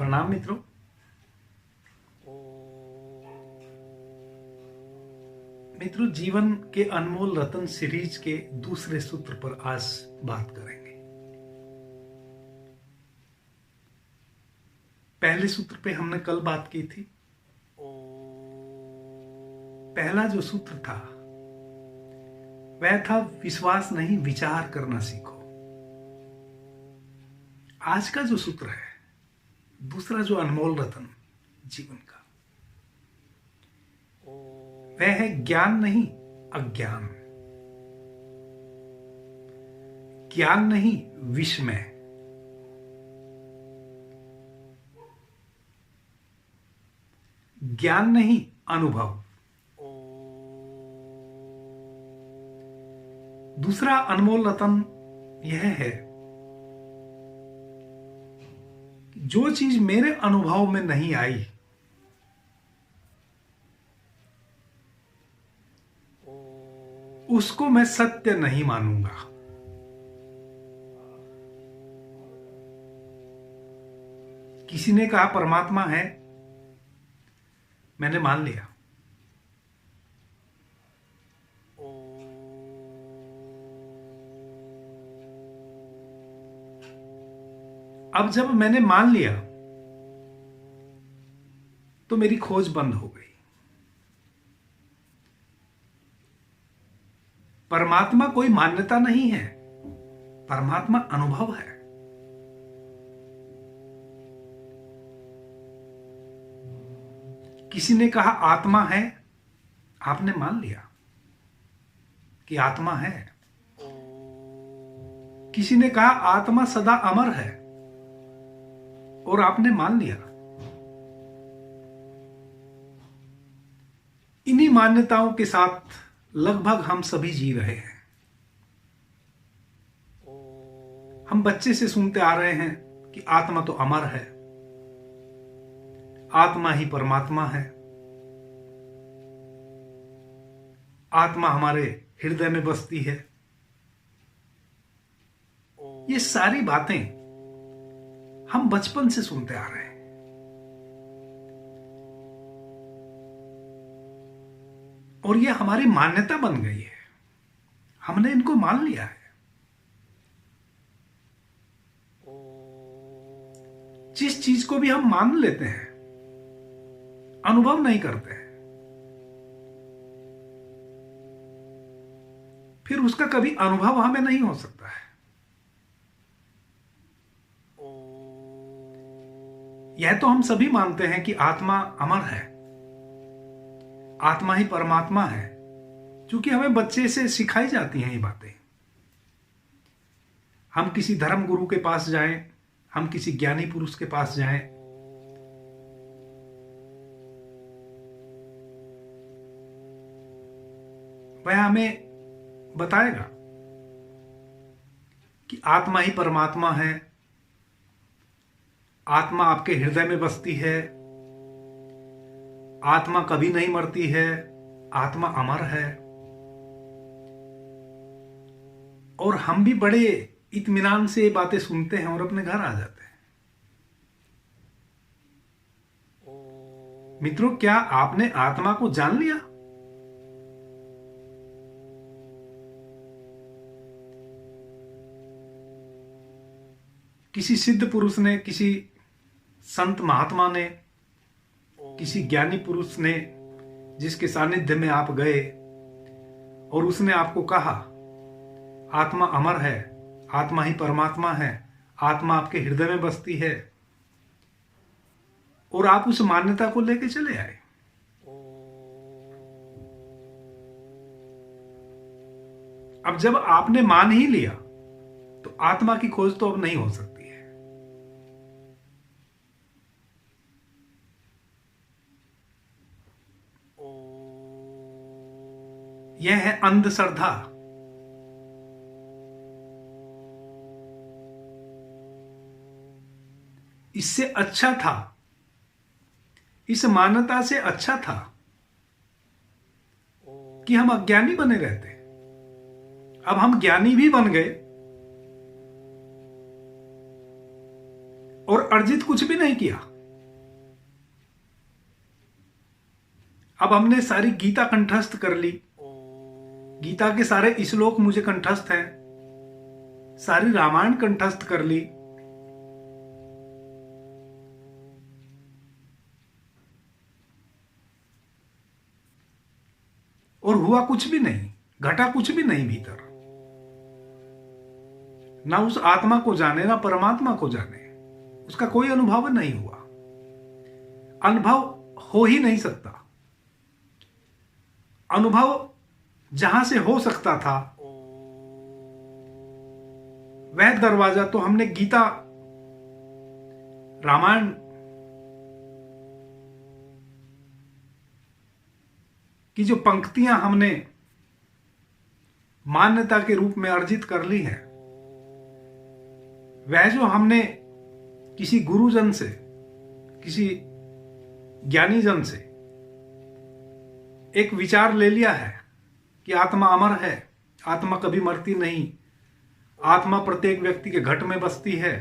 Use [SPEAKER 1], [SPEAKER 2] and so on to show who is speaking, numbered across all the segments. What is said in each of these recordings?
[SPEAKER 1] प्रणाम मित्रों। जीवन के अनमोल रत्न सीरीज के दूसरे सूत्र पर आज बात करेंगे। पहले सूत्र पे हमने कल बात की थी। पहला जो सूत्र था वह था विश्वास नहीं विचार करना सीखो। आज का जो सूत्र है, दूसरा जो अनमोल रत्न जीवन का, वह है ज्ञान नहीं अज्ञान। ज्ञान नहीं विस्मय। ज्ञान नहीं अनुभव। दूसरा अनमोल रत्न यह है, जो चीज मेरे अनुभव में नहीं आई उसको मैं सत्य नहीं मानूंगा। किसी ने कहा परमात्मा है, मैंने मान लिया। अब जब मैंने मान लिया तो मेरी खोज बंद हो गई। परमात्मा कोई मान्यता नहीं है, परमात्मा अनुभव है। किसी ने कहा आत्मा है, आपने मान लिया कि आत्मा है। किसी ने कहा आत्मा सदा अमर है और आपने मान लिया। इन्हीं मान्यताओं के साथ लगभग हम सभी जी रहे हैं। हम बच्चे से सुनते आ रहे हैं कि आत्मा तो अमर है, आत्मा ही परमात्मा है, आत्मा हमारे हृदय में बसती है। ये सारी बातें हम बचपन से सुनते आ रहे हैं। और ये हमारी मान्यता बन गई है, हमने इनको मान लिया है। जिस चीज को भी हम मान लेते हैं, अनुभव नहीं करते हैं, फिर उसका कभी अनुभव हमें नहीं हो सकता है। यह तो हम सभी मानते हैं कि आत्मा अमर है, आत्मा ही परमात्मा है, क्योंकि हमें बच्चे से सिखाई जाती हैं ये बातें। हम किसी धर्म गुरु के पास जाएं, हम किसी ज्ञानी पुरुष के पास जाएं, वह हमें बताएगा कि आत्मा ही परमात्मा है, आत्मा आपके हृदय में बसती है, आत्मा कभी नहीं मरती है, आत्मा अमर है। और हम भी बड़े इत्मीनान से ये बातें सुनते हैं और अपने घर आ जाते हैं। मित्रों, क्या आपने आत्मा को जान लिया? किसी सिद्ध पुरुष ने, किसी संत महात्मा ने, किसी ज्ञानी पुरुष ने, जिसके सानिध्य में आप गए और उसने आपको कहा आत्मा अमर है, आत्मा ही परमात्मा है, आत्मा आपके हृदय में बसती है, और आप उस मान्यता को लेके चले आए। अब जब आपने मान ही लिया तो आत्मा की खोज तो अब नहीं हो सकती। यह है अंधश्रद्धा। इससे अच्छा था, इस मान्यता से अच्छा था कि हम अज्ञानी बने रहते। अब हम ज्ञानी भी बन गए और अर्जित कुछ भी नहीं किया। अब हमने सारी गीता कंठस्थ कर ली, गीता के सारे श्लोक मुझे कंठस्थ हैं, सारी रामायण कंठस्थ कर ली, और हुआ कुछ भी नहीं, घटा कुछ भी नहीं भीतर। ना उस आत्मा को जाने ना परमात्मा को जाने, उसका कोई अनुभव नहीं हुआ, अनुभव हो ही नहीं सकता। अनुभव जहां से हो सकता था वह दरवाजा तो हमने गीता, रामायण की जो पंक्तियां हमने मान्यता के रूप में अर्जित कर ली है, वह जो हमने किसी गुरुजन से, किसी ज्ञानी जन से एक विचार ले लिया है कि आत्मा अमर है, आत्मा कभी मरती नहीं, आत्मा प्रत्येक व्यक्ति के घट में बसती है,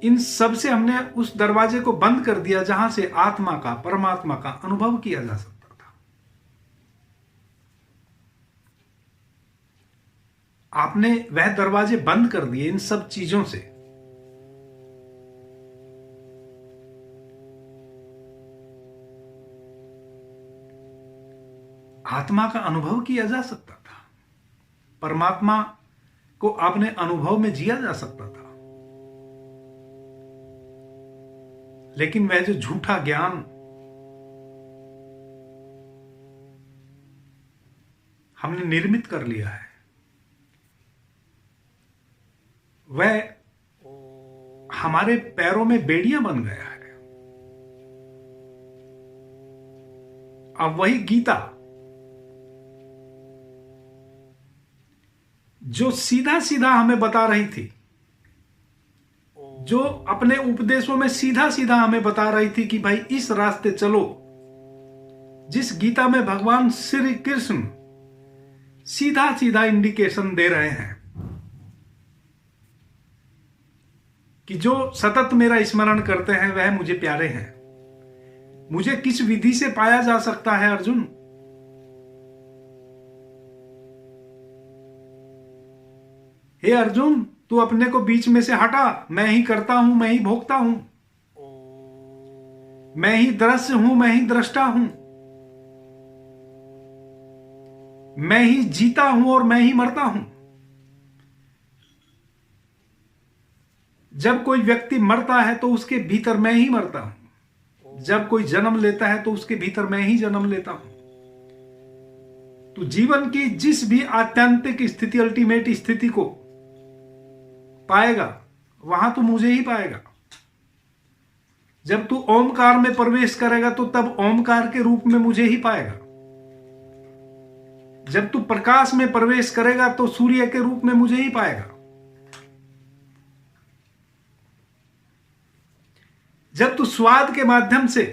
[SPEAKER 1] इन सब से हमने उस दरवाजे को बंद कर दिया जहां से आत्मा का, परमात्मा का अनुभव किया जा सकता था। आपने वह दरवाजे बंद कर दिए इन सब चीजों से। आत्मा का अनुभव किया जा सकता था, परमात्मा को अपने अनुभव में जिया जा सकता था, लेकिन वह जो झूठा ज्ञान हमने निर्मित कर लिया है, वह हमारे पैरों में बेड़ियां बन गया है। अब वही गीता जो सीधा सीधा हमें बता रही थी, जो अपने उपदेशों में सीधा सीधा हमें बता रही थी कि भाई इस रास्ते चलो, जिस गीता में भगवान श्री कृष्ण सीधा सीधा इंडिकेशन दे रहे हैं कि जो सतत मेरा स्मरण करते हैं वह मुझे प्यारे हैं। मुझे किस विधि से पाया जा सकता है अर्जुन? हे अर्जुन, तू अपने को बीच में से हटा, मैं ही करता हूं, मैं ही भोगता हूं, मैं ही दृश्य हूं, मैं ही दृष्टा हूं, मैं ही जीता हूं और मैं ही मरता हूं। जब कोई व्यक्ति मरता है तो उसके भीतर मैं ही मरता हूं, जब कोई जन्म लेता है तो उसके भीतर मैं ही जन्म लेता हूं। तो जीवन की जिस भी आत्यंतिक स्थिति, अल्टीमेट स्थिति को पाएगा वहां तो मुझे ही पाएगा। जब तू ओमकार में प्रवेश करेगा तो तब ओमकार के रूप में मुझे ही पाएगा। जब तू प्रकाश में प्रवेश करेगा तो सूर्य के रूप में मुझे ही पाएगा। जब तू स्वाद के माध्यम से,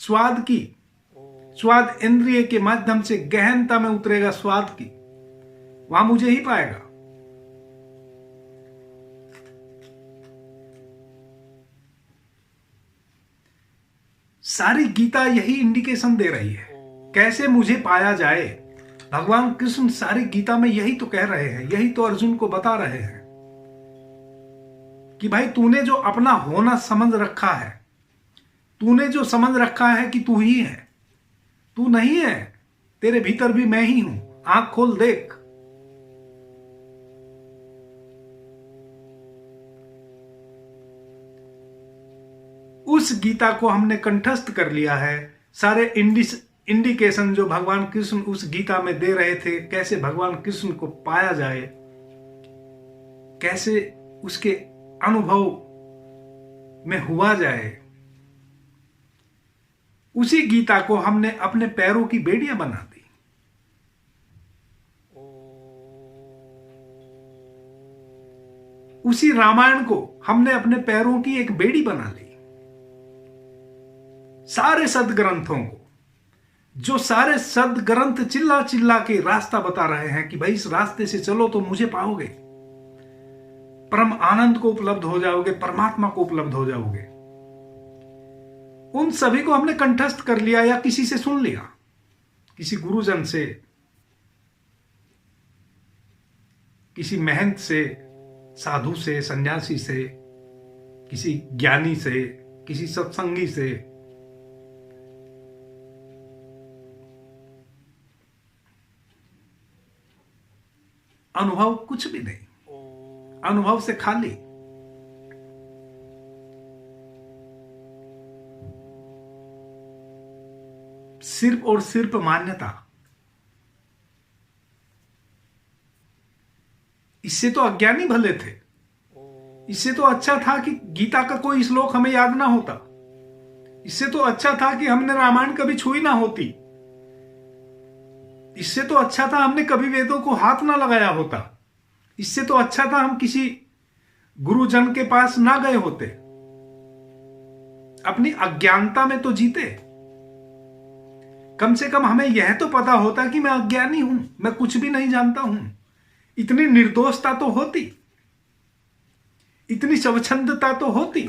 [SPEAKER 1] स्वाद इंद्रिय के माध्यम से गहनता में उतरेगा स्वाद की, वहां मुझे ही पाएगा। सारी गीता यही इंडिकेशन दे रही है कैसे मुझे पाया जाए। भगवान कृष्ण सारी गीता में यही तो कह रहे हैं, यही तो अर्जुन को बता रहे हैं कि भाई तूने जो अपना होना समझ रखा है, तूने जो समझ रखा है कि तू ही है, तू नहीं है, तेरे भीतर भी मैं ही हूं। आंख खोल देख। उस गीता को हमने कंठस्थ कर लिया है। सारे इंडिकेशन जो भगवान कृष्ण उस गीता में दे रहे थे, कैसे भगवान कृष्ण को पाया जाए, कैसे उसके अनुभव में हुआ जाए, उसी गीता को हमने अपने पैरों की बेड़ियां बना दी। उसी रामायण को हमने अपने पैरों की एक बेड़ी बना ली। सारे सदग्रंथों को, जो सारे सदग्रंथ चिल्ला चिल्ला के रास्ता बता रहे हैं कि भाई इस रास्ते से चलो तो मुझे पाओगे, परम आनंद को उपलब्ध हो जाओगे, परमात्मा को उपलब्ध हो जाओगे। उन सभी को हमने कंठस्थ कर लिया या किसी से सुन लिया, किसी गुरुजन से, किसी महंत से, साधु से, सन्यासी से, किसी ज्ञानी से, किसी सत्संगी से। अनुभव कुछ भी नहीं, अनुभव से खाली। सिर्फ और सिर्फ मान्यता। इससे तो अज्ञानी भले थे। इससे तो अच्छा था कि गीता का कोई श्लोक हमें याद ना होता। इससे तो अच्छा था कि हमने रामायण कभी छुई ना होती। इससे तो अच्छा था हमने कभी वेदों को हाथ ना लगाया होता। इससे तो अच्छा था हम किसी गुरुजन के पास ना गए होते। अपनी अज्ञानता में तो जीते। कम से कम हमें यह तो पता होता कि मैं अज्ञानी हूं, मैं कुछ भी नहीं जानता हूं। इतनी निर्दोषता तो होती, इतनी स्वच्छंदता तो होती,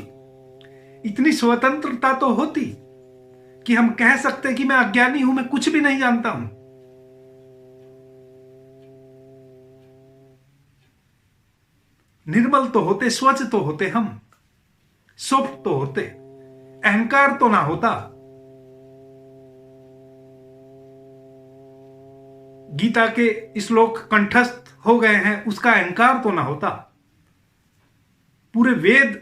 [SPEAKER 1] इतनी स्वतंत्रता तो होती कि हम कह सकते कि मैं अज्ञानी हूं, मैं कुछ भी नहीं जानता हूं। निर्मल तो होते, स्वच्छ तो होते, हम शुभ तो होते, अहंकार तो ना होता। गीता के श्लोक कंठस्थ हो गए हैं, उसका अहंकार तो ना होता। पूरे वेद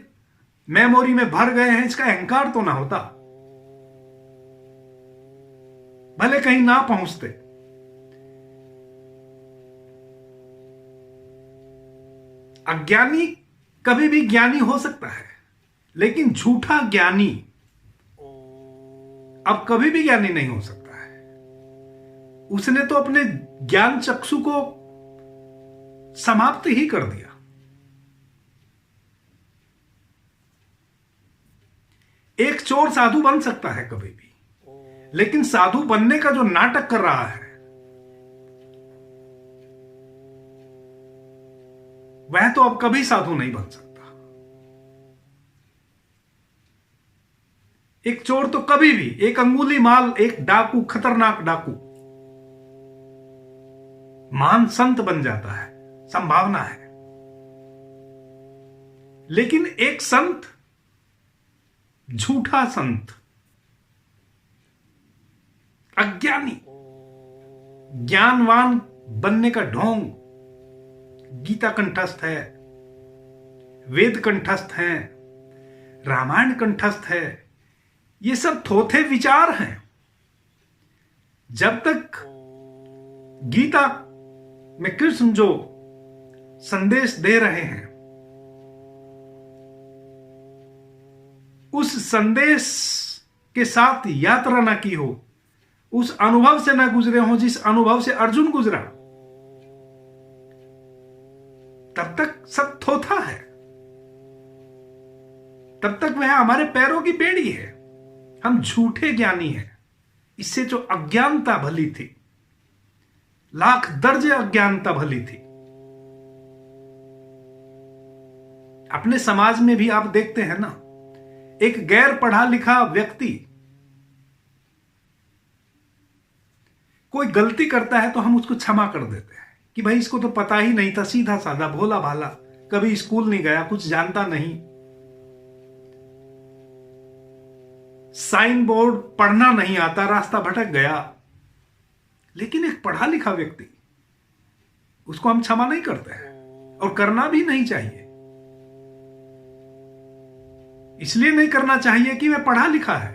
[SPEAKER 1] मेमोरी में भर गए हैं, इसका अहंकार तो ना होता। भले कहीं ना पहुंचते। अज्ञानी कभी भी ज्ञानी हो सकता है, लेकिन झूठा ज्ञानी अब कभी भी ज्ञानी नहीं हो सकता है। उसने तो अपने ज्ञान चक्षु को समाप्त ही कर दिया। एक चोर साधु बन सकता है कभी भी, लेकिन साधु बनने का जो नाटक कर रहा है वह तो अब कभी साधु नहीं बन सकता। एक चोर तो कभी भी, एक अंगुली माल, एक डाकू, खतरनाक डाकू महान संत बन जाता है, संभावना है। लेकिन एक संत, झूठा संत, अज्ञानी, ज्ञानवान बनने का ढोंग, गीता कंठस्थ है, वेद कंठस्थ है, रामायण कंठस्थ है, ये सब थोथे विचार हैं। जब तक गीता में कृष्ण जो संदेश दे रहे हैं उस संदेश के साथ यात्रा ना की हो, उस अनुभव से ना गुजरे हो जिस अनुभव से अर्जुन गुजरा, तब तक सब थोथा है। तब तक वह हमारे पैरों की बेड़ी है। हम झूठे ज्ञानी हैं। इससे जो अज्ञानता भली थी, लाख दर्जे अज्ञानता भली थी। अपने समाज में भी आप देखते हैं ना, एक गैर पढ़ा लिखा व्यक्ति कोई गलती करता है तो हम उसको क्षमा कर देते हैं कि भाई इसको तो पता ही नहीं था, सीधा साधा भोला भाला, कभी स्कूल नहीं गया, कुछ जानता नहीं, साइन बोर्ड पढ़ना नहीं आता, रास्ता भटक गया। लेकिन एक पढ़ा लिखा व्यक्ति, उसको हम क्षमा नहीं करते हैं और करना भी नहीं चाहिए। इसलिए नहीं करना चाहिए कि वह पढ़ा लिखा है,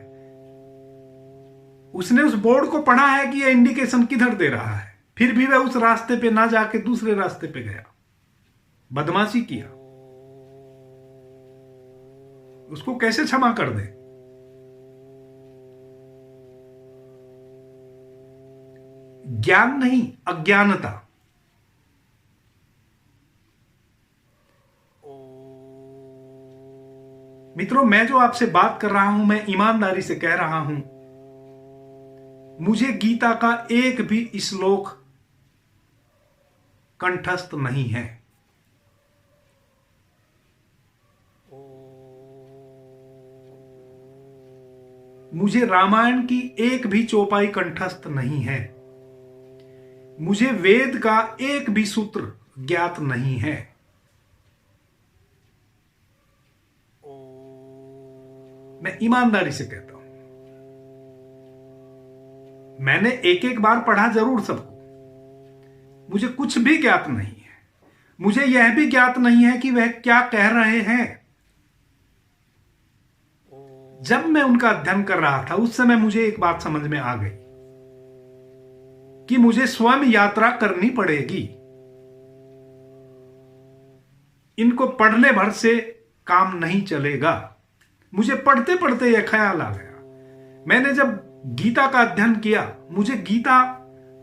[SPEAKER 1] उसने उस बोर्ड को पढ़ा है कि यह इंडिकेशन किधर दे रहा है, फिर भी वह उस रास्ते पे ना जाके दूसरे रास्ते पे गया, बदमाशी किया। उसको कैसे क्षमा कर दे? ज्ञान नहीं, अज्ञानता। मित्रों, मैं जो आपसे बात कर रहा हूं, मैं ईमानदारी से कह रहा हूं, मुझे गीता का एक भी श्लोक कंठस्थ नहीं है। मुझे रामायण की एक भी चौपाई कंठस्थ नहीं है, मुझे वेद का एक भी सूत्र ज्ञात नहीं है। मैं ईमानदारी से कहता हूं, मैंने एक एक बार पढ़ा जरूर सबको, मुझे कुछ भी ज्ञात नहीं है। मुझे यह भी ज्ञात नहीं है कि वह क्या कह रहे हैं। जब मैं उनका अध्ययन कर रहा था उस समय मुझे एक बात समझ में आ गई कि मुझे स्वयं यात्रा करनी पड़ेगी। इनको पढ़ने भर से काम नहीं चलेगा। मुझे पढ़ते पढ़ते यह ख्याल आ गया। मैंने जब गीता का अध्ययन किया, मुझे गीता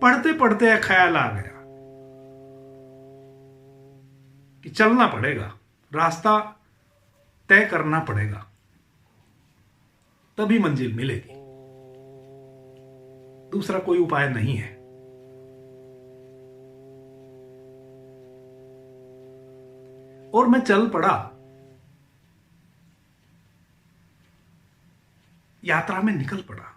[SPEAKER 1] पढ़ते पढ़ते यह ख्याल आ गया कि चलना पड़ेगा, रास्ता तय करना पड़ेगा, तभी मंजिल मिलेगी। दूसरा कोई उपाय नहीं है। और मैं चल पड़ा, यात्रा में निकल पड़ा।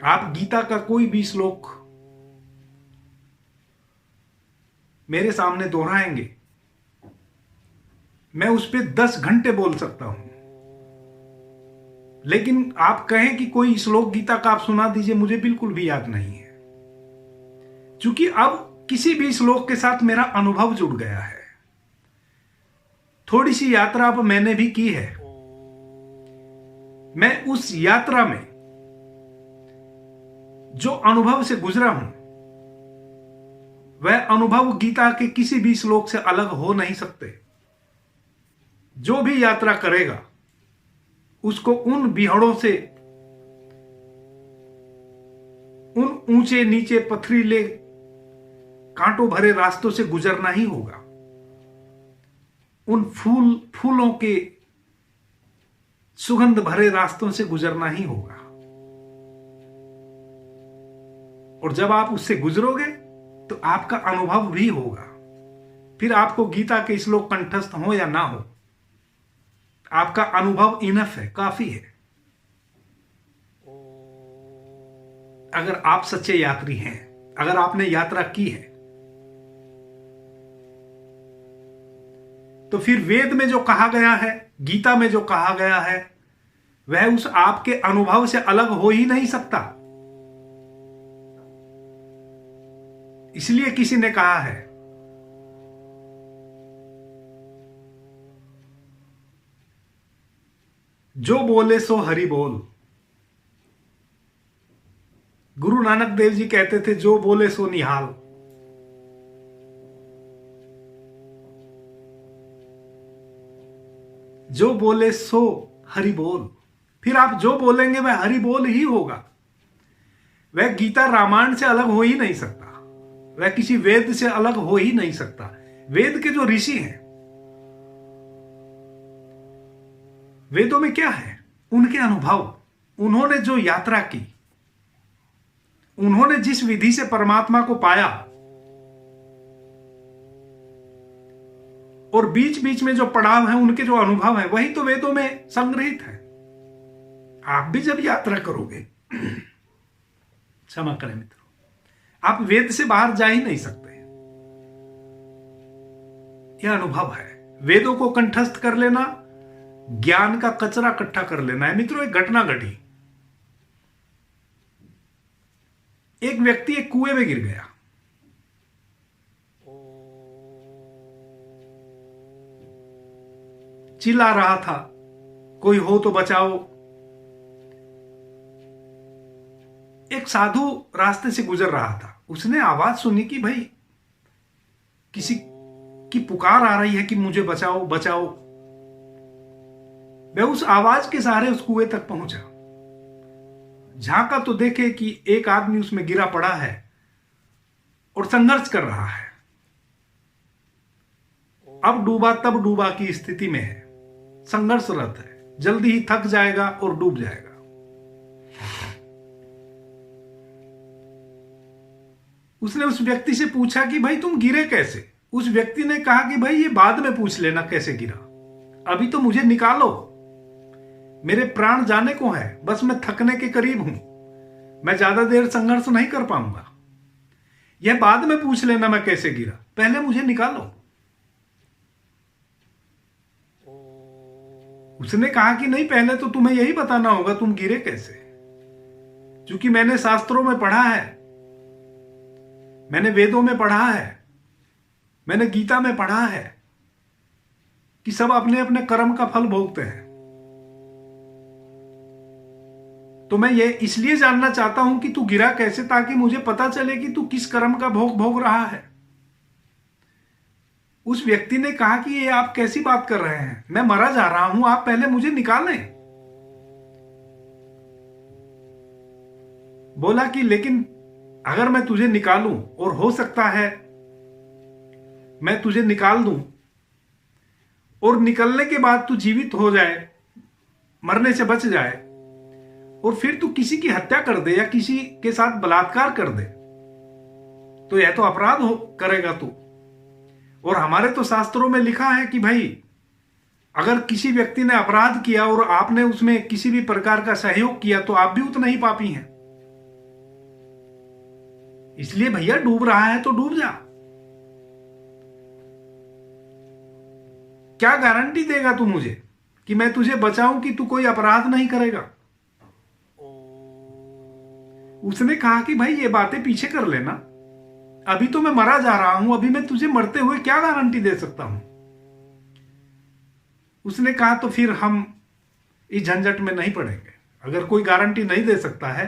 [SPEAKER 1] आप गीता का कोई भी श्लोक मेरे सामने दोहराएंगे, मैं उस पर 10 घंटे बोल सकता हूं, लेकिन आप कहें कि कोई श्लोक गीता का आप सुना दीजिए, मुझे बिल्कुल भी याद नहीं है। क्योंकि अब किसी भी श्लोक के साथ मेरा अनुभव जुड़ गया है। थोड़ी सी यात्रा अब मैंने भी की है। मैं उस यात्रा में जो अनुभव से गुजरा हूं, वह अनुभव गीता के किसी भी श्लोक से अलग हो नहीं सकते। जो भी यात्रा करेगा उसको उन बिहड़ों से, उन ऊंचे नीचे पथरीले कांटों भरे रास्तों से गुजरना ही होगा। उन फूलों के सुगंध भरे रास्तों से गुजरना ही होगा। और जब आप उससे गुजरोगे तो आपका अनुभव भी होगा। फिर आपको गीता के श्लोक कंठस्थ हो या ना हो, आपका अनुभव इनफ है, काफी है। अगर आप सच्चे यात्री हैं, अगर आपने यात्रा की है, तो फिर वेद में जो कहा गया है, गीता में जो कहा गया है, वह उस आपके अनुभव से अलग हो ही नहीं सकता। इसलिए किसी ने कहा है, जो बोले सो हरि बोल। गुरु नानक देव जी कहते थे, जो बोले सो निहाल। जो बोले सो हरि बोल। फिर आप जो बोलेंगे वह हरि बोल ही होगा। वह गीता रामायण से अलग हो ही नहीं सकता, वह किसी वेद से अलग हो ही नहीं सकता। वेद के जो ऋषि हैं, वेदों में क्या है? उनके अनुभव, उन्होंने जो यात्रा की, उन्होंने जिस विधि से परमात्मा को पाया, और बीच बीच में जो पड़ाव है, उनके जो अनुभव है, वही तो वेदों में संग्रहित है। आप भी जब यात्रा करोगे, क्षमा करें मित्रों, आप वेद से बाहर जा ही नहीं सकते। यह अनुभव है। वेदों को कंठस्थ कर लेना, ज्ञान का कचरा इकट्ठा कर लेना है। मित्रों, एक घटना घटी। एक व्यक्ति एक कुएं में गिर गया। चिल्ला रहा था, कोई हो तो बचाओ। एक साधु रास्ते से गुजर रहा था। उसने आवाज सुनी कि भाई किसी की पुकार आ रही है कि मुझे बचाओ बचाओ। वह उस आवाज के सहारे उस कुएं तक पहुंचा। झांका तो देखे कि एक आदमी उसमें गिरा पड़ा है और संघर्ष कर रहा है। अब डूबा तब डूबा की स्थिति में है, संघर्षरत है, जल्दी ही थक जाएगा और डूब जाएगा। उसने उस व्यक्ति से पूछा कि भाई तुम गिरे कैसे? उस व्यक्ति ने कहा कि भाई ये बाद में पूछ लेना कैसे गिरा, अभी तो मुझे निकालो, मेरे प्राण जाने को है, बस मैं थकने के करीब हूं, मैं ज्यादा देर संघर्ष नहीं कर पाऊंगा, यह बाद में पूछ लेना मैं कैसे गिरा, पहले मुझे निकालो। उसने कहा कि नहीं, पहले तो तुम्हें यही बताना होगा तुम गिरे कैसे, क्योंकि मैंने शास्त्रों में पढ़ा है, मैंने वेदों में पढ़ा है, मैंने गीता में पढ़ा है कि सब अपने अपने कर्म का फल भोगते हैं। तो मैं ये इसलिए जानना चाहता हूं कि तू गिरा कैसे, ताकि मुझे पता चले कि तू किस कर्म का भोग भोग रहा है। उस व्यक्ति ने कहा कि ये आप कैसी बात कर रहे हैं, मैं मरा जा रहा हूं, आप पहले मुझे निकालें। बोला कि लेकिन अगर मैं तुझे निकालूं, और हो सकता है मैं तुझे निकाल दूं और निकलने के बाद तू जीवित हो जाए, मरने से बच जाए, और फिर तू किसी की हत्या कर दे या किसी के साथ बलात्कार कर दे, तो यह तो अपराध हो करेगा तू। और हमारे तो शास्त्रों में लिखा है कि भाई अगर किसी व्यक्ति ने अपराध किया और आपने उसमें किसी भी प्रकार का सहयोग किया तो आप भी उतना ही पापी हैं। इसलिए भैया डूब रहा है तो डूब जा। क्या गारंटी देगा तू मुझे कि मैं तुझे बचाऊं कि तू कोई अपराध नहीं करेगा? उसने कहा कि भाई ये बातें पीछे कर लेना, अभी तो मैं मरा जा रहा हूं, अभी मैं तुझे मरते हुए क्या गारंटी दे सकता हूं। उसने कहा तो फिर हम इस झंझट में नहीं पड़ेंगे, अगर कोई गारंटी नहीं दे सकता है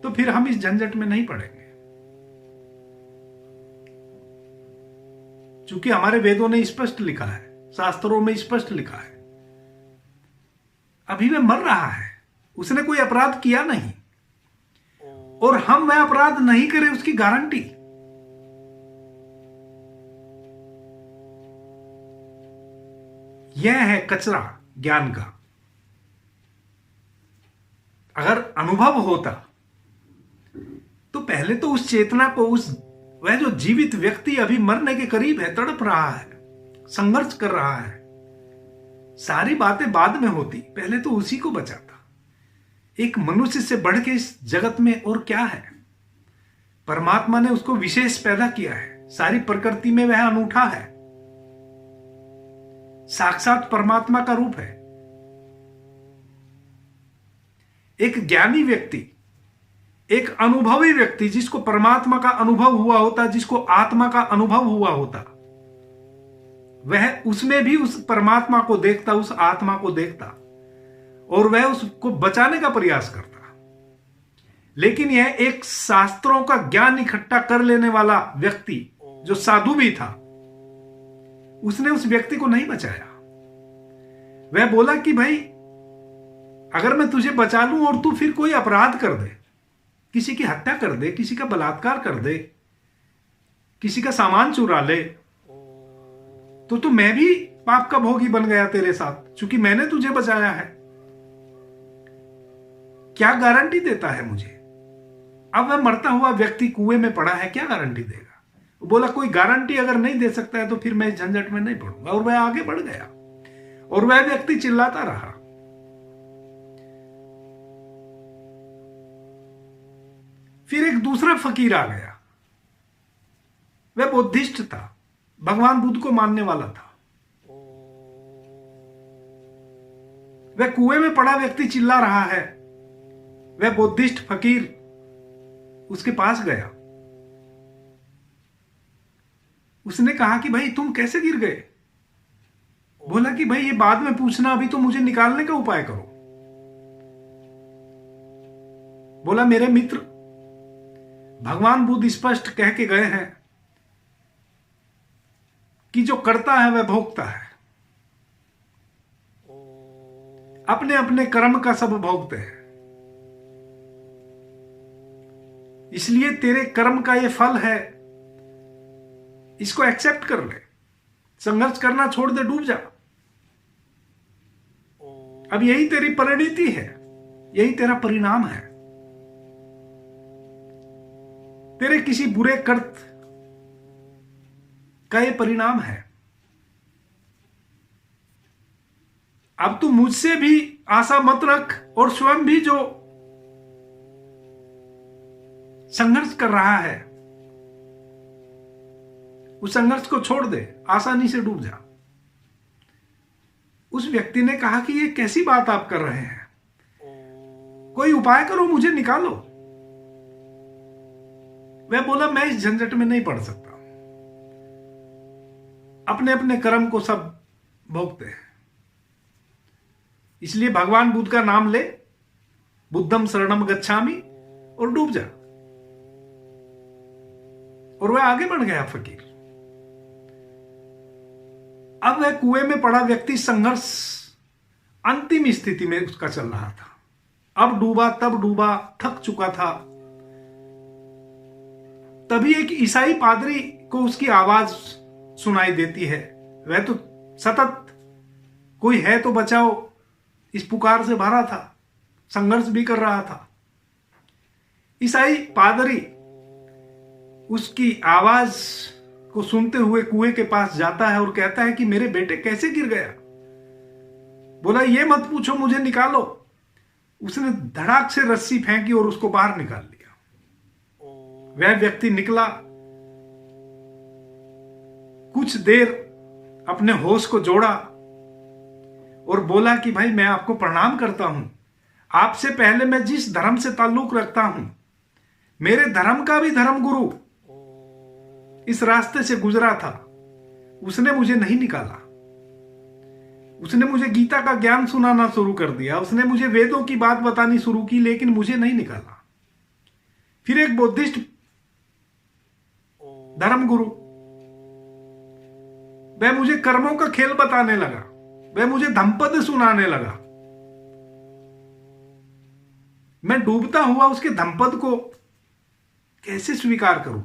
[SPEAKER 1] तो फिर हम इस झंझट में नहीं पड़ेंगे, क्योंकि हमारे वेदों ने स्पष्ट लिखा है, शास्त्रों में स्पष्ट लिखा है, अभी वह मर रहा है, उसने कोई अपराध किया नहीं, और हम वह अपराध नहीं करें उसकी गारंटी। यह है कचरा ज्ञान का। अगर अनुभव होता तो पहले तो उस चेतना को, वह जो जीवित व्यक्ति अभी मरने के करीब है, तड़प रहा है, संघर्ष कर रहा है, सारी बातें बाद में होती, पहले तो उसी को बचाता। एक मनुष्य से बढ़ के इस जगत में और क्या है? परमात्मा ने उसको विशेष पैदा किया है, सारी प्रकृति में वह अनूठा है, साक्षात परमात्मा का रूप है। एक ज्ञानी व्यक्ति, एक अनुभवी व्यक्ति, जिसको परमात्मा का अनुभव हुआ होता, जिसको आत्मा का अनुभव हुआ होता, वह उसमें भी उस परमात्मा को देखता, उस आत्मा को देखता, और वह उसको बचाने का प्रयास करता। लेकिन यह एक शास्त्रों का ज्ञान इकट्ठा कर लेने वाला व्यक्ति, जो साधु भी था, उसने उस व्यक्ति को नहीं बचाया। वह बोला कि भाई अगर मैं तुझे बचा लूं और तू फिर कोई अपराध कर दे, किसी की हत्या कर दे, किसी का बलात्कार कर दे, किसी का सामान चुरा ले, तो मैं भी पाप का भोगी बन गया तेरे साथ, क्योंकि मैंने तुझे बचाया है। क्या गारंटी देता है मुझे? अब वह मरता हुआ व्यक्ति कुएं में पड़ा है, क्या गारंटी देगा? बोला कोई गारंटी अगर नहीं दे सकता है तो फिर मैं इस झंझट में नहीं पड़ूंगा। और वह आगे बढ़ गया, और वह व्यक्ति चिल्लाता रहा। फिर एक दूसरा फकीर आ गया, वह बुद्धिस्ट था, भगवान बुद्ध को मानने वाला था। वह कुएं में पड़ा व्यक्ति चिल्ला रहा है, वह बुद्धिस्ट फकीर उसके पास गया। उसने कहा कि भाई तुम कैसे गिर गए? बोला कि भाई ये बाद में पूछना, अभी तो मुझे निकालने का उपाय करो। बोला मेरे मित्र, भगवान बुद्ध स्पष्ट कह के गए हैं कि जो करता है वह भोगता है, अपने अपने कर्म का सब भोगते हैं। इसलिए तेरे कर्म का ये फल है, इसको एक्सेप्ट कर ले, संघर्ष करना छोड़ दे, डूब जा। अब यही तेरी परिणति है, यही तेरा परिणाम है। तेरे किसी बुरे का ये परिणाम है। अब तू मुझसे भी आशा मत रख और स्वयं भी जो संघर्ष कर रहा है उस संघर्ष को छोड़ दे, आसानी से डूब जा। उस व्यक्ति ने कहा कि ये कैसी बात आप कर रहे हैं, कोई उपाय करो, मुझे निकालो। वह बोला मैं इस झंझट में नहीं पड़ सकता, अपने अपने कर्म को सब भोगते हैं, इसलिए भगवान बुद्ध का नाम ले, बुद्धम शरणम गच्छामि, और डूब जा। और वह आगे बढ़ गया फकीर। अब वह कुएं में पड़ा व्यक्ति संघर्ष अंतिम स्थिति में उसका चल रहा था। अब डूबा तब डूबा, थक चुका था। तभी एक ईसाई पादरी को उसकी आवाज सुनाई देती है। वह तो सतत कोई है तो बचाओ इस पुकार से भरा था, संघर्ष भी कर रहा था। ईसाई पादरी उसकी आवाज को सुनते हुए कुएं के पास जाता है और कहता है कि मेरे बेटे कैसे गिर गया। बोला ये मत पूछो, मुझे निकालो। उसने धड़ाक से रस्सी फेंकी और उसको बाहर निकाल लिया। वह व्यक्ति निकला, कुछ देर अपने होश को जोड़ा और बोला कि भाई मैं आपको प्रणाम करता हूं, आपसे पहले मैं जिस धर्म से ताल्लुक रखता हूं, मेरे धर्म का भी धर्म गुरु इस रास्ते से गुजरा था, उसने मुझे नहीं निकाला। उसने मुझे गीता का ज्ञान सुनाना शुरू कर दिया, उसने मुझे वेदों की बात बतानी शुरू की, लेकिन मुझे नहीं निकाला। फिर एक बुद्धिस्ट धर्मगुरु, वह मुझे कर्मों का खेल बताने लगा, वह मुझे धम्पद सुनाने लगा। मैं डूबता हुआ उसके धम्पद को कैसे स्वीकार करूं?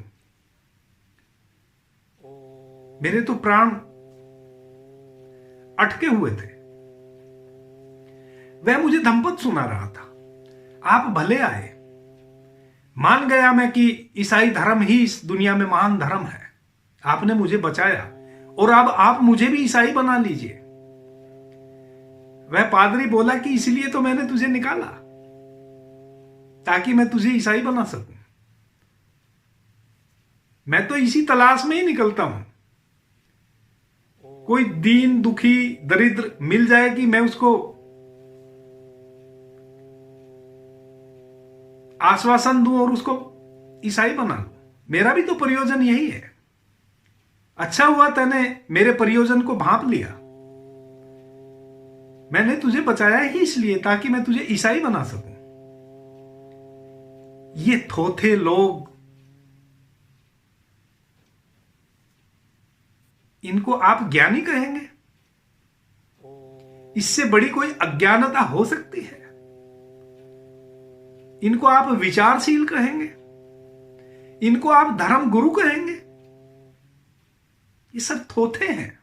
[SPEAKER 1] मेरे तो प्राण अटके हुए थे। वह मुझे धम्पद सुना रहा था। आप भले आए, मान गया मैं कि ईसाई धर्म ही इस दुनिया में महान धर्म है। आपने मुझे बचाया और अब आप मुझे भी ईसाई बना लीजिए। वह पादरी बोला कि इसलिए तो मैंने तुझे निकाला, ताकि मैं तुझे ईसाई बना सकूं। मैं तो इसी तलाश में ही निकलता हूं। कोई दीन दुखी दरिद्र मिल जाए कि मैं उसको आश्वासन दूं और उसको ईसाई बना लूं। मेरा भी तो प्रयोजन यही है। अच्छा हुआ तूने मेरे प्रयोजन को भांप लिया। मैंने तुझे बचाया ही इसलिए ताकि मैं तुझे ईसाई बना सकूं। ये थोथे लोग, इनको आप ज्ञानी कहेंगे? इससे बड़ी कोई अज्ञानता हो सकती है? इनको आप विचारशील कहेंगे? इनको आप धर्म गुरु कहेंगे? ये सब थोथे हैं।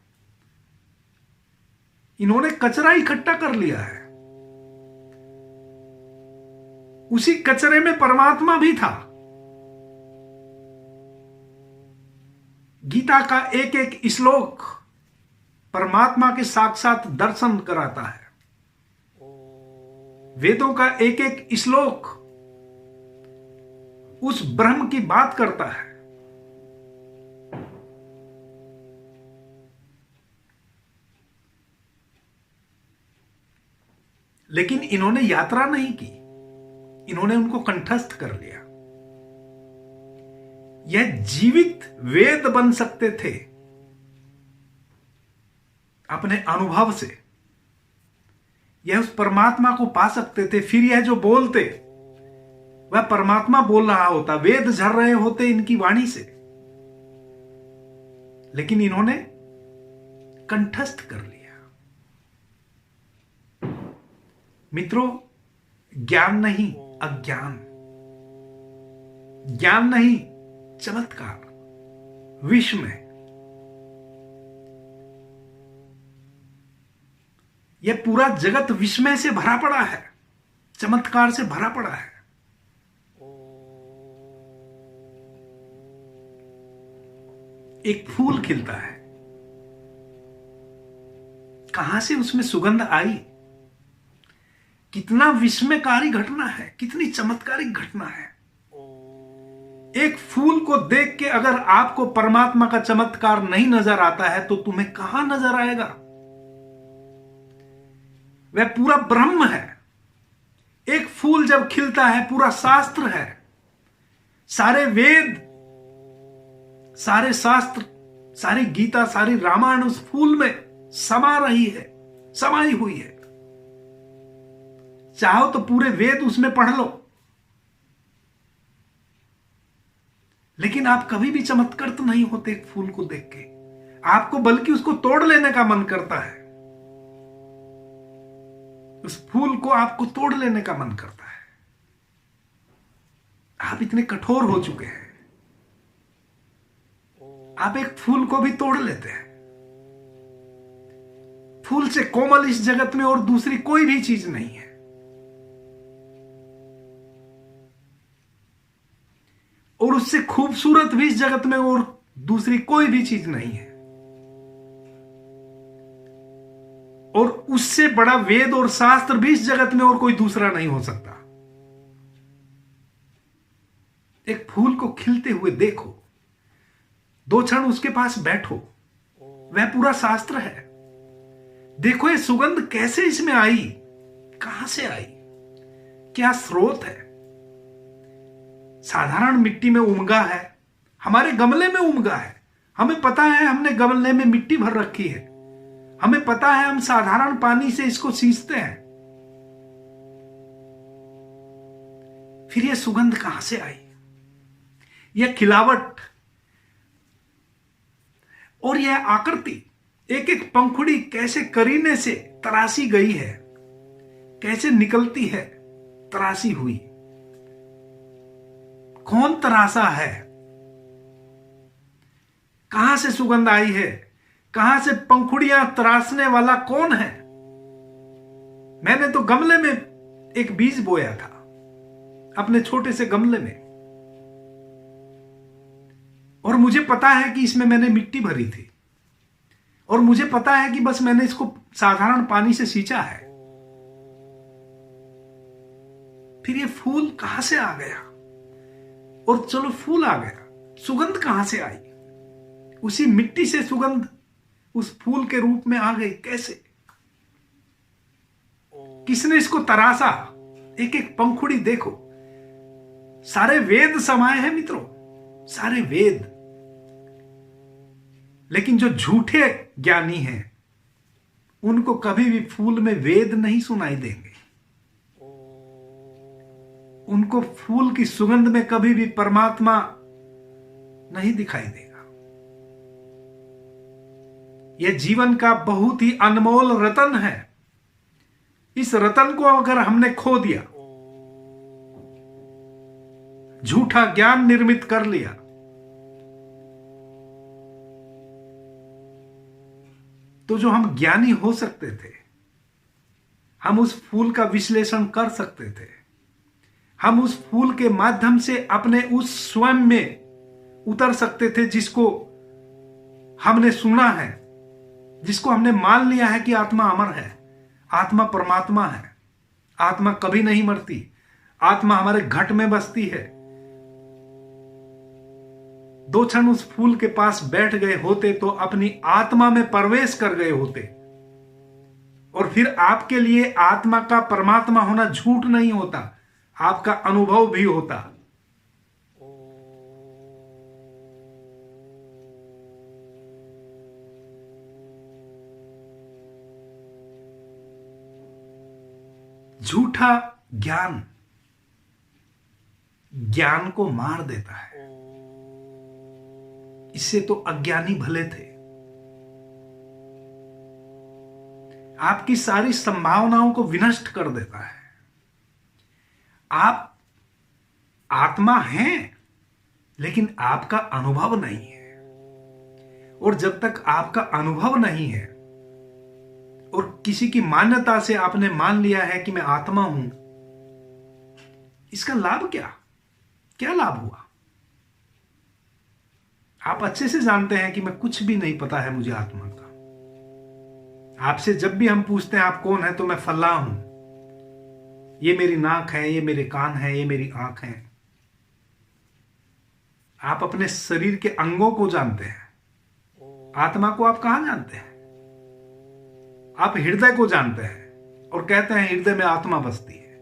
[SPEAKER 1] इन्होंने कचरा इकट्ठा कर लिया है। उसी कचरे में परमात्मा भी था। गीता का एक एक श्लोक परमात्मा के साक्षात दर्शन कराता है। वेदों का एक एक श्लोक उस ब्रह्म की बात करता है। लेकिन इन्होंने यात्रा नहीं की, इन्होंने उनको कंठस्थ कर लिया। यह जीवित वेद बन सकते थे अपने अनुभव से। यह उस परमात्मा को पा सकते थे। फिर यह जो बोलते वह परमात्मा बोल रहा होता, वेद झर रहे होते इनकी वाणी से। लेकिन इन्होंने कंठस्थ कर लिया। मित्रों, ज्ञान नहीं अज्ञान, ज्ञान नहीं चमत्कार, विश्व में यह पूरा जगत विस्मय से भरा पड़ा है, चमत्कार से भरा पड़ा है। एक फूल खिलता है, कहां से उसमें सुगंध आई? कितना विस्मयकारी घटना है, कितनी चमत्कारिक घटना है। एक फूल को देख के अगर आपको परमात्मा का चमत्कार नहीं नजर आता है तो तुम्हें कहां नजर आएगा? वह पूरा ब्रह्म है। एक फूल जब खिलता है, पूरा शास्त्र है, सारे वेद, सारे शास्त्र, सारी गीता, सारी रामायण उस फूल में समा रही है, समाई हुई है। चाहो तो पूरे वेद उसमें पढ़ लो, लेकिन आप कभी भी चमत्कृत नहीं होते एक फूल को देख के। आपको बल्कि उसको तोड़ लेने का मन करता है। उस फूल को आपको तोड़ लेने का मन करता है। आप इतने कठोर हो चुके हैं, आप एक फूल को भी तोड़ लेते हैं। फूल से कोमल इस जगत में और दूसरी कोई भी चीज नहीं है। और उससे खूबसूरत भी इस जगत में और दूसरी कोई भी चीज नहीं है। और उससे बड़ा वेद और शास्त्र भी इस जगत में और कोई दूसरा नहीं हो सकता। एक फूल को खिलते हुए देखो, 2 क्षण उसके पास बैठो, वह पूरा शास्त्र है। देखो ये सुगंध कैसे इसमें आई, कहां से आई, क्या स्रोत है। साधारण मिट्टी में उमगा है, हमारे गमले में उमगा है। हमें पता है हमने गमले में मिट्टी भर रखी है, हमें पता है हम साधारण पानी से इसको सींचते हैं। फिर यह सुगंध कहां से आई, यह खिलावट और यह आकृति, एक एक पंखुड़ी कैसे करीने से तराशी गई है, कैसे निकलती है तराशी हुई। कौन तराशा है, कहां से सुगंध आई है, कहां से पंखुड़ियां तराशने वाला कौन है। मैंने तो गमले में एक बीज बोया था, अपने छोटे से गमले में, और मुझे पता है कि इसमें मैंने मिट्टी भरी थी, और मुझे पता है कि बस मैंने इसको साधारण पानी से सींचा है। फिर ये फूल कहां से आ गया? और चलो फूल आ गया, सुगंध कहां से आई? उसी मिट्टी से सुगंध उस फूल के रूप में आ गई। कैसे, किसने इसको तराशा? एक एक पंखुड़ी देखो, सारे वेद समाये हैं मित्रों, सारे वेद। लेकिन जो झूठे ज्ञानी हैं उनको कभी भी फूल में वेद नहीं सुनाई देंगे, उनको फूल की सुगंध में कभी भी परमात्मा नहीं दिखाई देगा। यह जीवन का बहुत ही अनमोल रतन है। इस रतन को अगर हमने खो दिया, झूठा ज्ञान निर्मित कर लिया, तो जो हम ज्ञानी हो सकते थे, हम उस फूल का विश्लेषण कर सकते थे, हम उस फूल के माध्यम से अपने उस स्वयं में उतर सकते थे जिसको हमने सुना है, जिसको हमने मान लिया है कि आत्मा अमर है, आत्मा परमात्मा है, आत्मा कभी नहीं मरती, आत्मा हमारे घट में बसती है। 2 क्षण उस फूल के पास बैठ गए होते तो अपनी आत्मा में प्रवेश कर गए होते, और फिर आपके लिए आत्मा का परमात्मा होना झूठ नहीं होता, आपका अनुभव भी होता। झूठा ज्ञान ज्ञान को मार देता है। इससे तो अज्ञानी भले थे। आपकी सारी संभावनाओं को विनष्ट कर देता है। आप आत्मा हैं, लेकिन आपका अनुभव नहीं है। और जब तक आपका अनुभव नहीं है और किसी की मान्यता से आपने मान लिया है कि मैं आत्मा हूं, इसका लाभ क्या? क्या लाभ हुआ? आप अच्छे से जानते हैं कि मैं कुछ भी नहीं पता है मुझे आत्मा का। आपसे जब भी हम पूछते हैं आप कौन है, तो मैं फल्ला हूं, ये मेरी नाक है, ये मेरे कान है, ये मेरी आंख है। आप अपने शरीर के अंगों को जानते हैं, आत्मा को आप कहां जानते हैं? आप हृदय को जानते हैं और कहते हैं हृदय में आत्मा बसती है।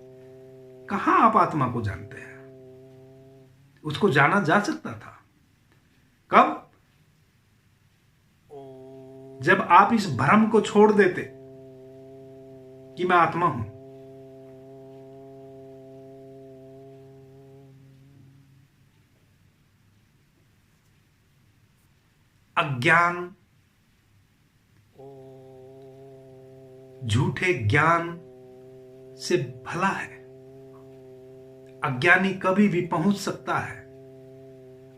[SPEAKER 1] कहां आप आत्मा को जानते हैं? उसको जाना जा सकता था कब? जब आप इस भ्रम को छोड़ देते कि मैं आत्मा हूं। अज्ञान, झूठे ज्ञान से भला है। अज्ञानी कभी भी पहुंच सकता है,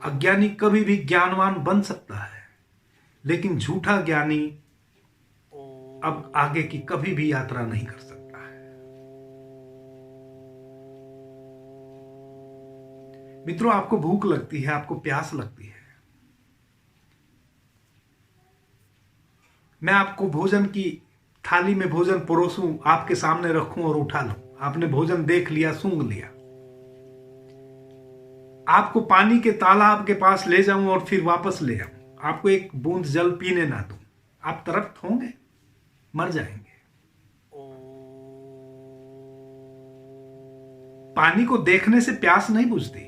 [SPEAKER 1] अज्ञानी कभी भी ज्ञानवान बन सकता है, लेकिन झूठा ज्ञानी अब आगे की कभी भी यात्रा नहीं कर सकता है। मित्रों, आपको भूख लगती है, आपको प्यास लगती है। मैं आपको भोजन की थाली में भोजन परोसूं, आपके सामने रखूं और उठा लूं। आपने भोजन देख लिया, सूंघ लिया। आपको पानी के तालाब के पास ले जाऊं और फिर वापस ले आऊं, आपको एक बूंद जल पीने ना दूं, आप तृप्त होंगे? मर जाएंगे। पानी को देखने से प्यास नहीं बुझती,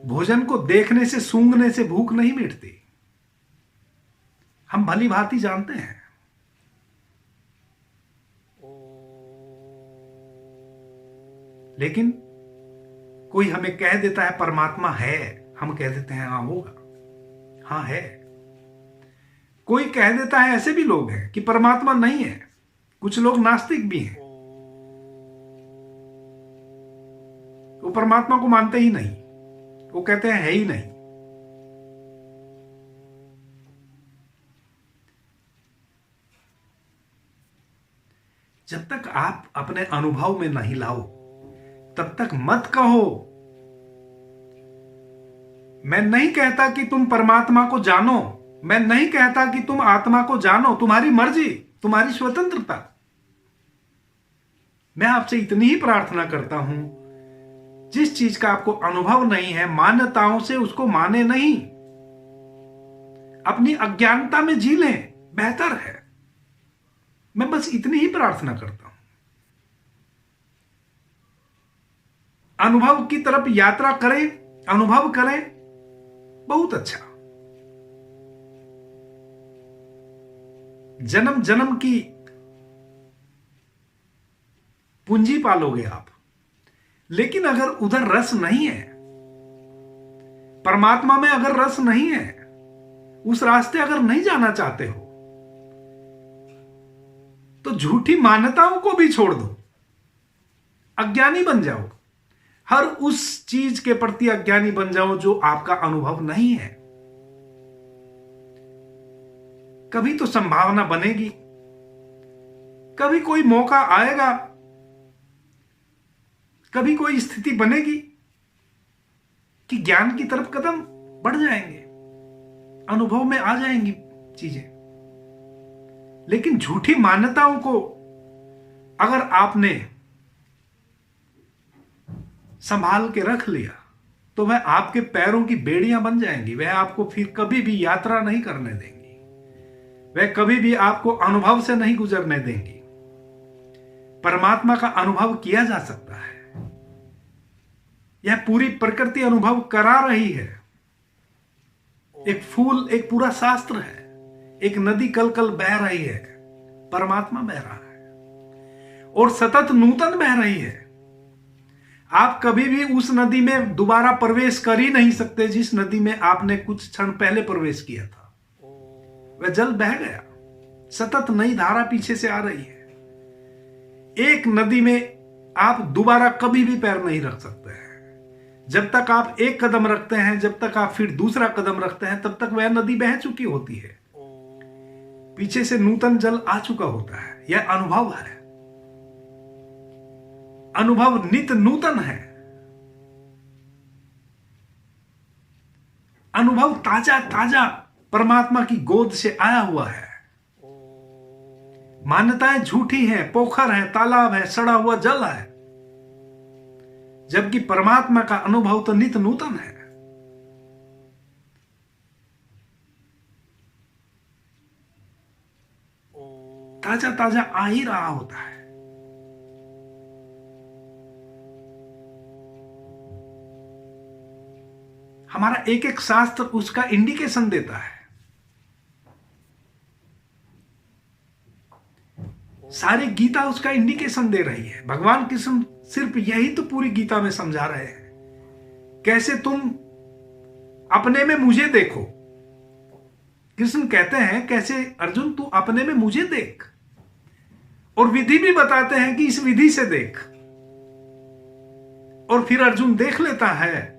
[SPEAKER 1] भोजन को देखने से, सूंघने से भूख नहीं मिटती। हम भली भांति जानते हैं। लेकिन कोई हमें कह देता है परमात्मा है, हम कह देते हैं हाँ होगा, हाँ है। कोई कह देता है, ऐसे भी लोग हैं कि परमात्मा नहीं है। कुछ लोग नास्तिक भी हैं, वो परमात्मा को मानते ही नहीं, वो कहते हैं है ही नहीं। जब तक आप अपने अनुभव में नहीं लाओ तब तक मत कहो। मैं नहीं कहता कि तुम परमात्मा को जानो, मैं नहीं कहता कि तुम आत्मा को जानो, तुम्हारी मर्जी, तुम्हारी स्वतंत्रता। मैं आपसे इतनी ही प्रार्थना करता हूं, जिस चीज का आपको अनुभव नहीं है, मान्यताओं से उसको माने नहीं, अपनी अज्ञानता में जी लें, बेहतर है। मैं बस इतनी ही प्रार्थना करता हूं। अनुभव की तरफ यात्रा करें, अनुभव करें, बहुत अच्छा। जन्म जन्म की पूंजी पालोगे आप। लेकिन अगर उधर रस नहीं है, परमात्मा में अगर रस नहीं है, उस रास्ते अगर नहीं जाना चाहते हो, तो झूठी मान्यताओं को भी छोड़ दो, अज्ञानी बन जाओ। हर उस चीज के प्रति अज्ञानी बन जाओ जो आपका अनुभव नहीं है। कभी तो संभावना बनेगी, कभी कोई मौका आएगा, कभी कोई स्थिति बनेगी कि ज्ञान की तरफ कदम बढ़ जाएंगे, अनुभव में आ जाएंगी चीजें। लेकिन झूठी मान्यताओं को अगर आपने संभाल के रख लिया तो वह आपके पैरों की बेड़ियां बन जाएंगी। वह आपको फिर कभी भी यात्रा नहीं करने देंगी, वह कभी भी आपको अनुभव से नहीं गुजरने देंगी। परमात्मा का अनुभव किया जा सकता है, यह पूरी प्रकृति अनुभव करा रही है। एक फूल एक पूरा शास्त्र है, एक नदी कल कल बह रही है, परमात्मा बह रहा है और सतत नूतन बह रही है। आप कभी भी उस नदी में दोबारा प्रवेश कर ही नहीं सकते जिस नदी में आपने कुछ क्षण पहले प्रवेश किया था। वह जल बह गया, सतत नई धारा पीछे से आ रही है। एक नदी में आप दोबारा कभी भी पैर नहीं रख सकते हैं। जब तक आप एक कदम रखते हैं, जब तक आप फिर दूसरा कदम रखते हैं, तब तक वह नदी बह चुकी होती है, पीछे से नूतन जल आ चुका होता है। यह अनुभव है, अनुभव नित्य नूतन है। अनुभव ताजा ताजा परमात्मा की गोद से आया हुआ है। मान्यताएं झूठी हैं, पोखर है, तालाब है, सड़ा हुआ जल है, जबकि परमात्मा का अनुभव तो नित्य नूतन है। ताजा ताजा आ ही रहा होता है। हमारा एक एक शास्त्र उसका इंडिकेशन देता है। सारी गीता उसका इंडिकेशन दे रही है। भगवान कृष्ण सिर्फ यही तो पूरी गीता में समझा रहे हैं, कैसे तुम अपने में मुझे देखो। कृष्ण कहते हैं कैसे अर्जुन तू अपने में मुझे देख, और विधि भी बताते हैं कि इस विधि से देख। और फिर अर्जुन देख लेता है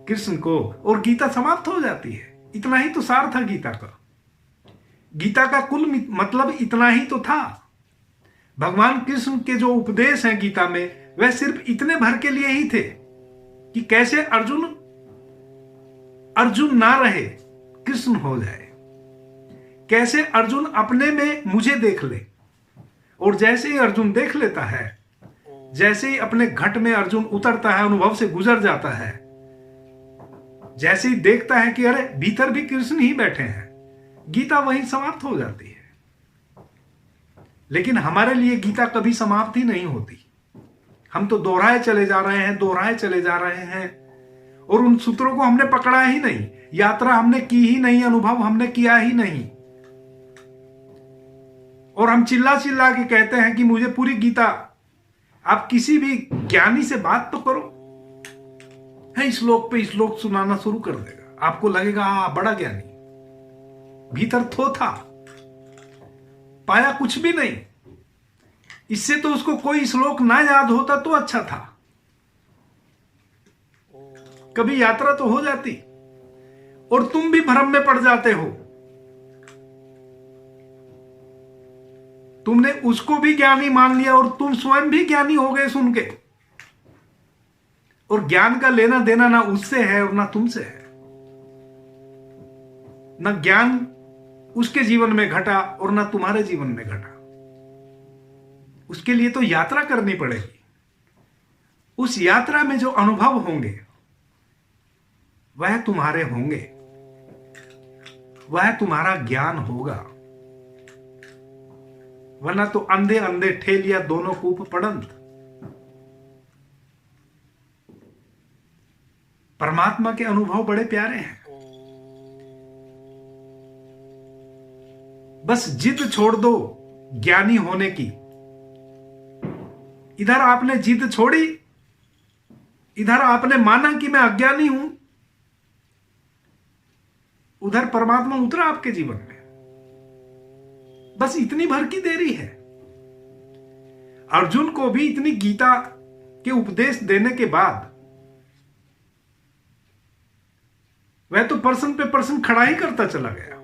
[SPEAKER 1] कृष्ण को और गीता समाप्त हो जाती है। इतना ही तो सार था गीता का। गीता का कुल मतलब इतना ही तो था। भगवान कृष्ण के जो उपदेश हैं गीता में, वह सिर्फ इतने भर के लिए ही थे कि कैसे अर्जुन ना रहे, कृष्ण हो जाए। कैसे अर्जुन अपने में मुझे देख ले, और जैसे ही अर्जुन देख लेता है, जैसे ही अपने घट में अर्जुन उतरता है, अनुभव से गुजर जाता है, जैसे ही देखता है कि अरे भीतर भी कृष्ण ही बैठे हैं, गीता वहीं समाप्त हो जाती है। लेकिन हमारे लिए गीता कभी समाप्त ही नहीं होती। हम तो दोहराए चले जा रहे हैं, दोहराए चले जा रहे हैं, और उन सूत्रों को हमने पकड़ा ही नहीं, यात्रा हमने की ही नहीं, अनुभव हमने किया ही नहीं। और हम चिल्ला चिल्ला के कहते हैं कि मुझे पूरी गीता, आप किसी भी ज्ञानी से बात तो करो, है श्लोक पे श्लोक सुनाना शुरू कर देगा। आपको लगेगा हाँ बड़ा ज्ञानी, भीतर थोथा, पाया कुछ भी नहीं। इससे तो उसको कोई श्लोक ना याद होता तो अच्छा था। कभी यात्रा तो हो जाती, और तुम भी भ्रम में पड़ जाते हो। तुमने उसको भी ज्ञानी मान लिया और तुम स्वयं भी ज्ञानी हो गए सुन के। और ज्ञान का लेना देना ना उससे है और ना तुमसे है। ना ज्ञान उसके जीवन में घटा और ना तुम्हारे जीवन में घटा। उसके लिए तो यात्रा करनी पड़ेगी। उस यात्रा में जो अनुभव होंगे वह तुम्हारे होंगे, वह तुम्हारा ज्ञान होगा। वरना तो अंधे अंधे ठेलिया दोनों कूप पड़ंत। परमात्मा के अनुभव बड़े प्यारे हैं। बस जिद छोड़ दो ज्ञानी होने की। इधर आपने जिद छोड़ी, इधर आपने माना कि मैं अज्ञानी हूं, उधर परमात्मा उतरा आपके जीवन में। बस इतनी भर की देरी है। अर्जुन को भी इतनी गीता के उपदेश देने के बाद वह तो पर्सन पे पर्सन खड़ा ही करता चला गया।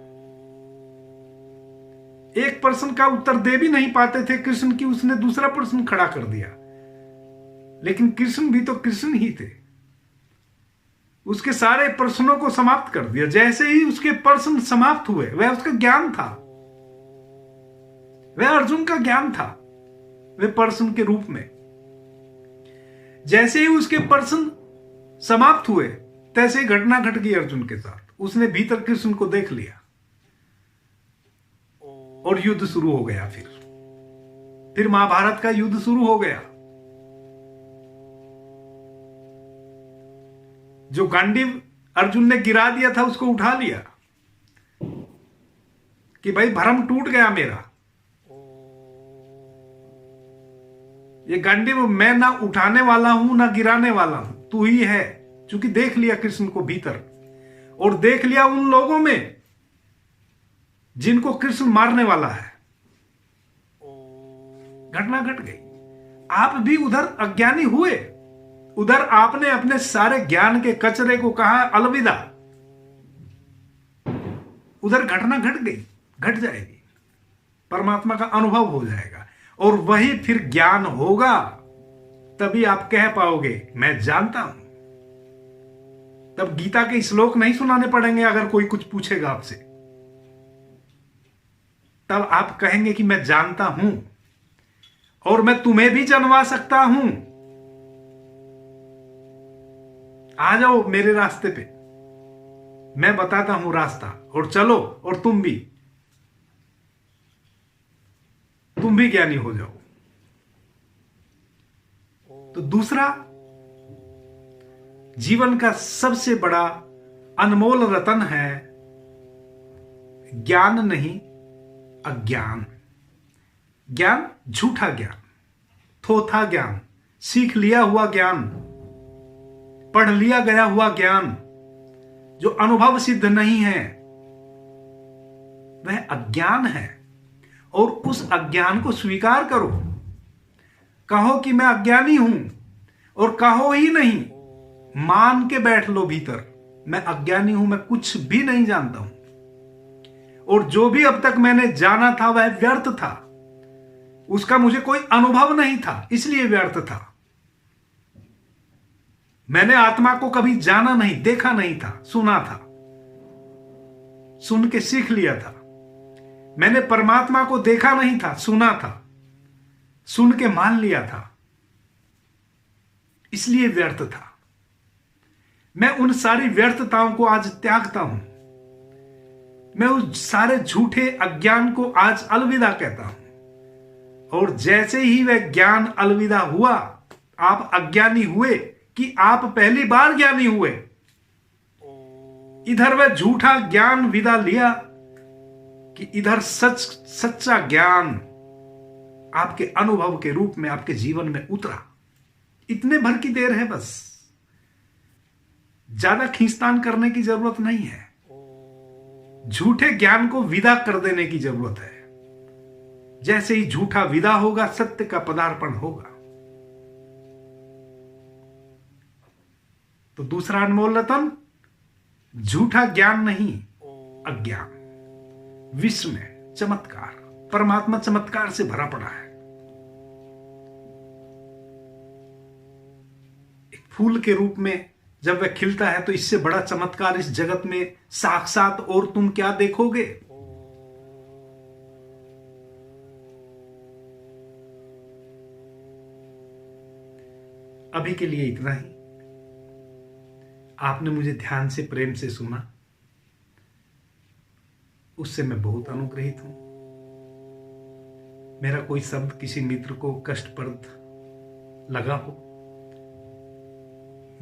[SPEAKER 1] एक पर्सन का उत्तर दे भी नहीं पाते थे कृष्ण की, उसने दूसरा पर्सन खड़ा कर दिया। लेकिन कृष्ण भी तो कृष्ण ही थे। उसके सारे प्रश्नों को समाप्त कर दिया। जैसे ही उसके प्रश्न समाप्त हुए, वह उसका ज्ञान था, वह अर्जुन का ज्ञान था, वह प्रश्न के रूप में। जैसे ही उसके प्रश्न समाप्त हुए, तैसे ही घटना घट गई अर्जुन के साथ। उसने भीतर कृष्ण को देख लिया और युद्ध शुरू हो गया। फिर महाभारत का युद्ध शुरू हो गया। जो गांडीव अर्जुन ने गिरा दिया था उसको उठा लिया कि भाई भरम टूट गया मेरा। ये गांडीव मैं ना उठाने वाला हूं ना गिराने वाला हूं, तू ही है। क्योंकि देख लिया कृष्ण को भीतर, और देख लिया उन लोगों में जिनको कृष्ण मारने वाला है। घटना घट गई। आप भी उधर अज्ञानी हुए, उधर आपने अपने सारे ज्ञान के कचरे को कहा अलविदा। उधर घटना घट गई, घट जाएगी, परमात्मा का अनुभव हो जाएगा, और वही फिर ज्ञान होगा। तभी आप कह पाओगे मैं जानता हूं। तब गीता के श्लोक नहीं सुनाने पड़ेंगे। अगर कोई कुछ पूछेगा आपसे, तब आप कहेंगे कि मैं जानता हूं और मैं तुम्हें भी जानवा सकता हूं। आ जाओ मेरे रास्ते पे, मैं बताता हूं रास्ता, और चलो, और तुम भी ज्ञानी हो जाओ। तो दूसरा, जीवन का सबसे बड़ा अनमोल रतन है ज्ञान नहीं, अज्ञान। ज्ञान झूठा ज्ञान, थोथा ज्ञान, सीख लिया हुआ ज्ञान, पढ़ लिया गया हुआ ज्ञान जो अनुभव सिद्ध नहीं है, वह अज्ञान है। और उस अज्ञान को स्वीकार करो। कहो कि मैं अज्ञानी हूं, और कहो ही नहीं, मान के बैठ लो भीतर, मैं अज्ञानी हूं, मैं कुछ भी नहीं जानता हूं, और जो भी अब तक मैंने जाना था वह व्यर्थ था, उसका मुझे कोई अनुभव नहीं था, इसलिए व्यर्थ था। मैंने आत्मा को कभी जाना नहीं, देखा नहीं था, सुना था, सुन के सीख लिया था। मैंने परमात्मा को देखा नहीं था, सुना था, सुन के मान लिया था, इसलिए व्यर्थ था। मैं उन सारी व्यर्थताओं को आज त्यागता हूं। मैं उस सारे झूठे अज्ञान को आज अलविदा कहता हूं। और जैसे ही वह ज्ञान अलविदा हुआ, आप अज्ञानी हुए कि आप पहली बार ज्ञानी हुए। इधर वह झूठा ज्ञान विदा लिया कि इधर सच्चा ज्ञान आपके अनुभव के रूप में आपके जीवन में उतरा। इतने भर की देर है, बस ज्यादा खींचतान करने की जरूरत नहीं है। झूठे ज्ञान को विदा कर देने की जरूरत है। जैसे ही झूठा विदा होगा, सत्य का पदार्पण होगा। तो दूसरा अनमोल रतन, झूठा ज्ञान नहीं, अज्ञान। विश्व में चमत्कार, परमात्मा चमत्कार से भरा पड़ा है। एक फूल के रूप में जब वह खिलता है, तो इससे बड़ा चमत्कार इस जगत में साक्षात और तुम क्या देखोगे। अभी के लिए इतना ही। आपने मुझे ध्यान से, प्रेम से सुना, उससे मैं बहुत अनुग्रहित हूं। मेरा कोई शब्द किसी मित्र को कष्टप्रद लगा हो,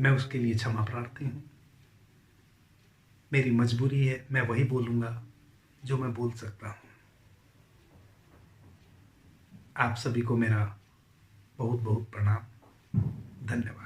[SPEAKER 1] मैं उसके लिए क्षमा प्रार्थी हूं। मेरी मजबूरी है, मैं वही बोलूंगा जो मैं बोल सकता हूं। आप सभी को मेरा बहुत बहुत प्रणाम, धन्यवाद।